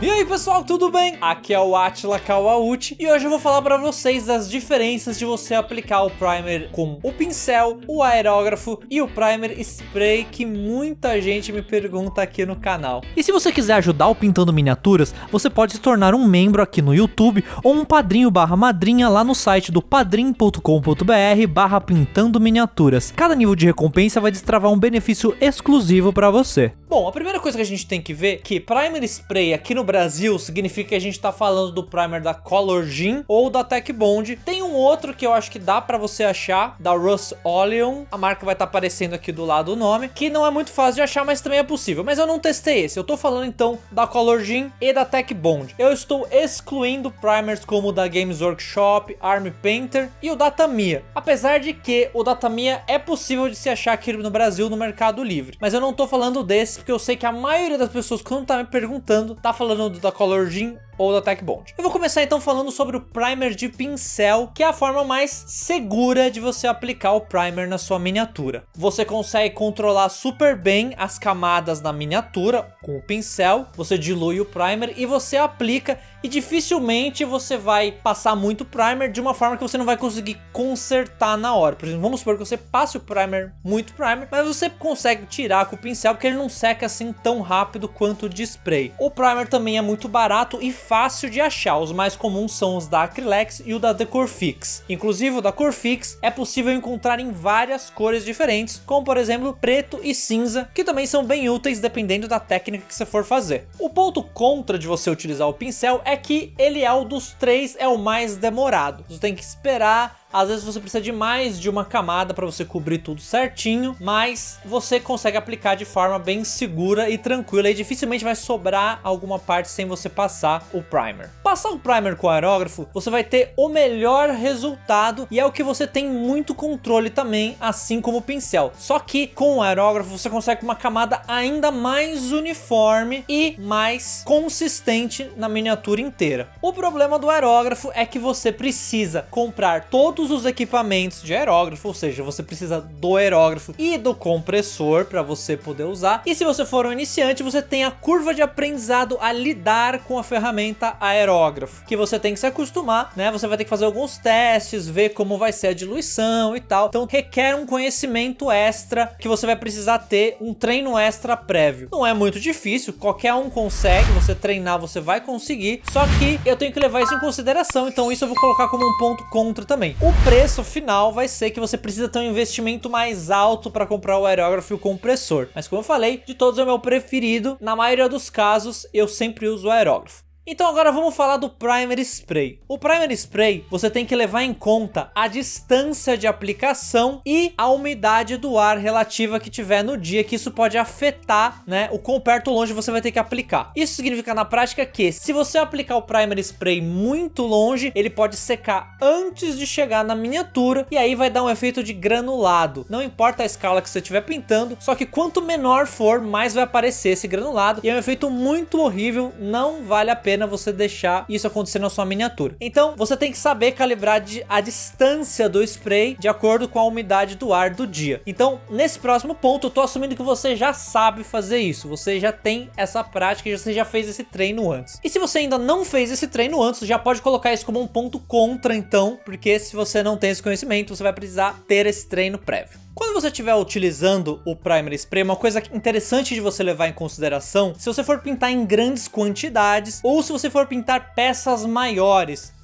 E aí pessoal, tudo bem? Aqui é o Atila Kawauchi e hoje eu vou falar pra vocês das diferenças de você aplicar o primer com o pincel, o aerógrafo e o primer spray que muita gente me pergunta aqui no canal. E se você quiser ajudar o Pintando Miniaturas, você pode se tornar um membro aqui no YouTube ou um padrinho/madrinha lá no site do padrim.com.br/pintando miniaturas. Cada nível de recompensa vai destravar um benefício exclusivo pra você. Bom, a primeira coisa que a gente tem que ver é que primer spray aqui no Brasil significa que a gente tá falando do primer da Colorgen ou da Tech Bond. Tem um outro que eu acho que dá pra você achar, da Rust-Oleum. A marca vai estar aparecendo aqui do lado o nome, que não é muito fácil de achar, mas também é possível. Mas eu não testei esse, eu tô falando então da Colorgen e da Tech Bond. Eu estou excluindo primers como o da Games Workshop, Army Painter e o da Tamiya. Apesar de que o da Tamiya é possível de se achar aqui no Brasil no Mercado Livre. Mas eu não tô falando desse porque eu sei que a maioria das pessoas, quando tá me perguntando, tá falando da Colorgen ou da Tech Bond. Eu vou começar então falando sobre o primer de pincel, que é a forma mais segura de você aplicar o primer na sua miniatura. Você consegue controlar super bem as camadas na miniatura com o pincel, você dilui o primer e você aplica, e dificilmente você vai passar muito primer de uma forma que você não vai conseguir consertar na hora. Por exemplo, vamos supor que você passe o primer, muito primer, mas você consegue tirar com o pincel porque ele não seca assim tão rápido quanto o de spray. O primer também é muito barato e fácil de achar. Os mais comuns são os da Acrylex e o da Decorfix. Inclusive o da Corfix é possível encontrar em várias cores diferentes, como por exemplo preto e cinza, que também são bem úteis dependendo da técnica que você for fazer. O ponto contra de você utilizar o pincel é que ele é o dos três, é o mais demorado. Você tem que esperar. Às vezes você precisa de mais de uma camada para você cobrir tudo certinho, mas você consegue aplicar de forma bem segura e tranquila e dificilmente vai sobrar alguma parte sem você passar o primer. Passar o primer com o aerógrafo, você vai ter o melhor resultado e é o que você tem muito controle também, assim como o pincel. Só que com o aerógrafo você consegue uma camada ainda mais uniforme e mais consistente na miniatura inteira. O problema do aerógrafo é que você precisa comprar todos os equipamentos de aerógrafo, ou seja, você precisa do aerógrafo e do compressor para você poder usar. E se você for um iniciante, você tem a curva de aprendizado a lidar com a ferramenta aerógrafo, que você tem que se acostumar, né? Você vai ter que fazer alguns testes, ver como vai ser a diluição e tal. Então requer um conhecimento extra que você vai precisar ter, um treino extra prévio. Não é muito difícil, qualquer um consegue, você treinar você vai conseguir, só que eu tenho que levar isso em consideração, então isso eu vou colocar como um ponto contra também. O preço final vai ser que você precisa ter um investimento mais alto para comprar o aerógrafo e o compressor. Mas como eu falei, de todos é o meu preferido. Na maioria dos casos, eu sempre uso o aerógrafo. Então agora vamos falar do primer spray. O primer spray, você tem que levar em conta a distância de aplicação e a umidade do ar relativa que tiver no dia, que isso pode afetar, né, o quão perto ou longe você vai ter que aplicar. Isso significa na prática que se você aplicar o primer spray muito longe, ele pode secar antes de chegar na miniatura e aí vai dar um efeito de granulado. Não importa a escala que você estiver pintando, só que quanto menor for, mais vai aparecer esse granulado e é um efeito muito horrível, não vale a pena você deixar isso acontecer na sua miniatura. Então você tem que saber calibrar a distância do spray de acordo com a umidade do ar do dia. Então nesse próximo ponto eu tô assumindo que você já sabe fazer isso, você já tem essa prática e você já fez esse treino antes. E se você ainda não fez esse treino antes, já pode colocar isso como um ponto contra então, porque se você não tem esse conhecimento, você vai precisar ter esse treino prévio. Quando você estiver utilizando o primer spray, uma coisa interessante de você levar em consideração, se você for pintar em grandes quantidades ou se você for pintar peças maiores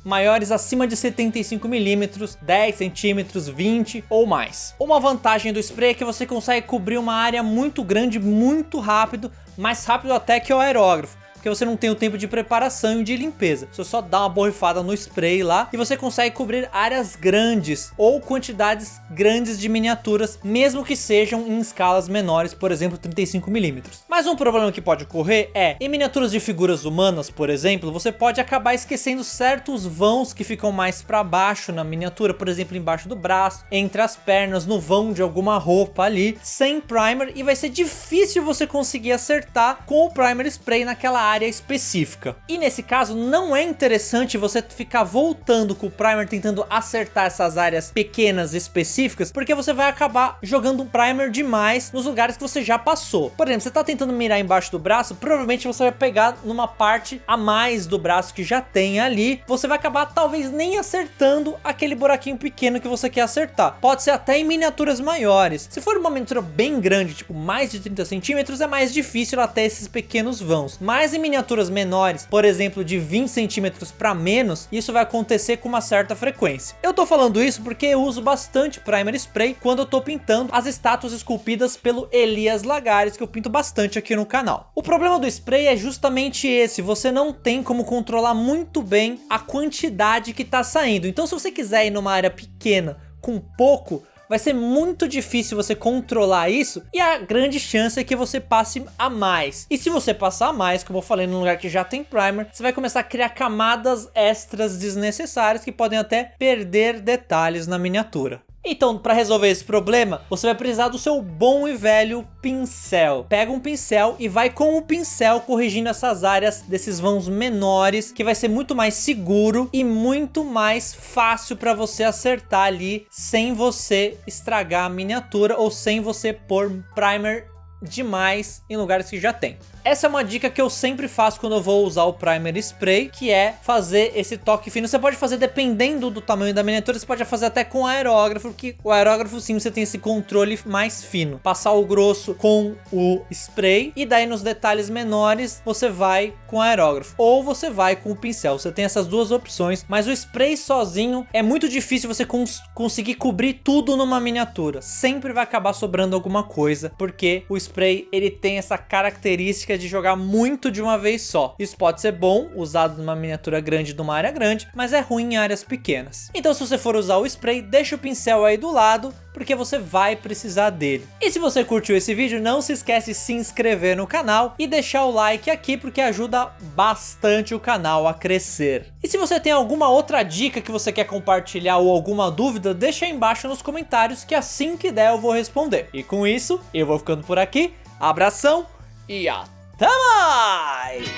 acima de 75 milímetros, 10 centímetros, 20 ou mais. Uma vantagem do spray é que você consegue cobrir uma área muito grande, muito rápido, mais rápido até que o aerógrafo, porque você não tem o tempo de preparação e de limpeza. Você só dá uma borrifada no spray lá e você consegue cobrir áreas grandes ou quantidades grandes de miniaturas, mesmo que sejam em escalas menores, por exemplo 35mm. Mas um problema que pode ocorrer é, em miniaturas de figuras humanas, por exemplo, você pode acabar esquecendo certos vãos que ficam mais para baixo na miniatura, por exemplo embaixo do braço, entre as pernas, no vão de alguma roupa ali, sem primer, e vai ser difícil você conseguir acertar com o primer spray naquela área área específica. E nesse caso não é interessante você ficar voltando com o primer tentando acertar essas áreas pequenas específicas, porque você vai acabar jogando um primer demais nos lugares que você já passou. Por exemplo, você tá tentando mirar embaixo do braço, provavelmente você vai pegar numa parte a mais do braço que já tem ali, você vai acabar talvez nem acertando aquele buraquinho pequeno que você quer acertar. Pode ser até em miniaturas maiores. Se for uma miniatura bem grande, tipo mais de 30 centímetros, é mais difícil até esses pequenos vãos. Mas em miniaturas menores, por exemplo de 20 centímetros para menos, isso vai acontecer com uma certa frequência. Eu tô falando isso porque eu uso bastante primer spray quando eu tô pintando as estátuas esculpidas pelo Elias Lagares, que eu pinto bastante aqui no canal. O problema do spray é justamente esse: você não tem como controlar muito bem a quantidade que tá saindo. Então se você quiser ir numa área pequena com pouco, vai ser muito difícil você controlar isso, e a grande chance é que você passe a mais. E se você passar a mais, como eu falei, num lugar que já tem primer, você vai começar a criar camadas extras desnecessárias que podem até perder detalhes na miniatura. Então, para resolver esse problema, você vai precisar do seu bom e velho pincel. Pega um pincel e vai com o pincel corrigindo essas áreas desses vãos menores, que vai ser muito mais seguro e muito mais fácil para você acertar ali, sem você estragar a miniatura ou sem você pôr primer demais em lugares que já tem. Essa é uma dica que eu sempre faço quando eu vou usar o primer spray, que é fazer esse toque fino. Você pode fazer dependendo do tamanho da miniatura, você pode fazer até com aerógrafo, que o aerógrafo sim você tem esse controle mais fino. Passar o grosso com o spray e daí nos detalhes menores você vai com aerógrafo ou você vai com o pincel. Você tem essas duas opções, mas o spray sozinho é muito difícil você conseguir cobrir tudo numa miniatura. Sempre vai acabar sobrando alguma coisa, porque o spray ele tem essa característica de jogar muito de uma vez só. Isso pode ser bom, usado numa miniatura grande, numa área grande, mas é ruim em áreas pequenas. Então se você for usar o spray, deixa o pincel aí do lado, porque você vai precisar dele. E se você curtiu esse vídeo, não se esquece de se inscrever no canal e deixar o like aqui, porque ajuda bastante o canal a crescer. E se você tem alguma outra dica que você quer compartilhar ou alguma dúvida, deixa aí embaixo nos comentários, que assim que der eu vou responder. E com isso, eu vou ficando por aqui. Abração e até mais!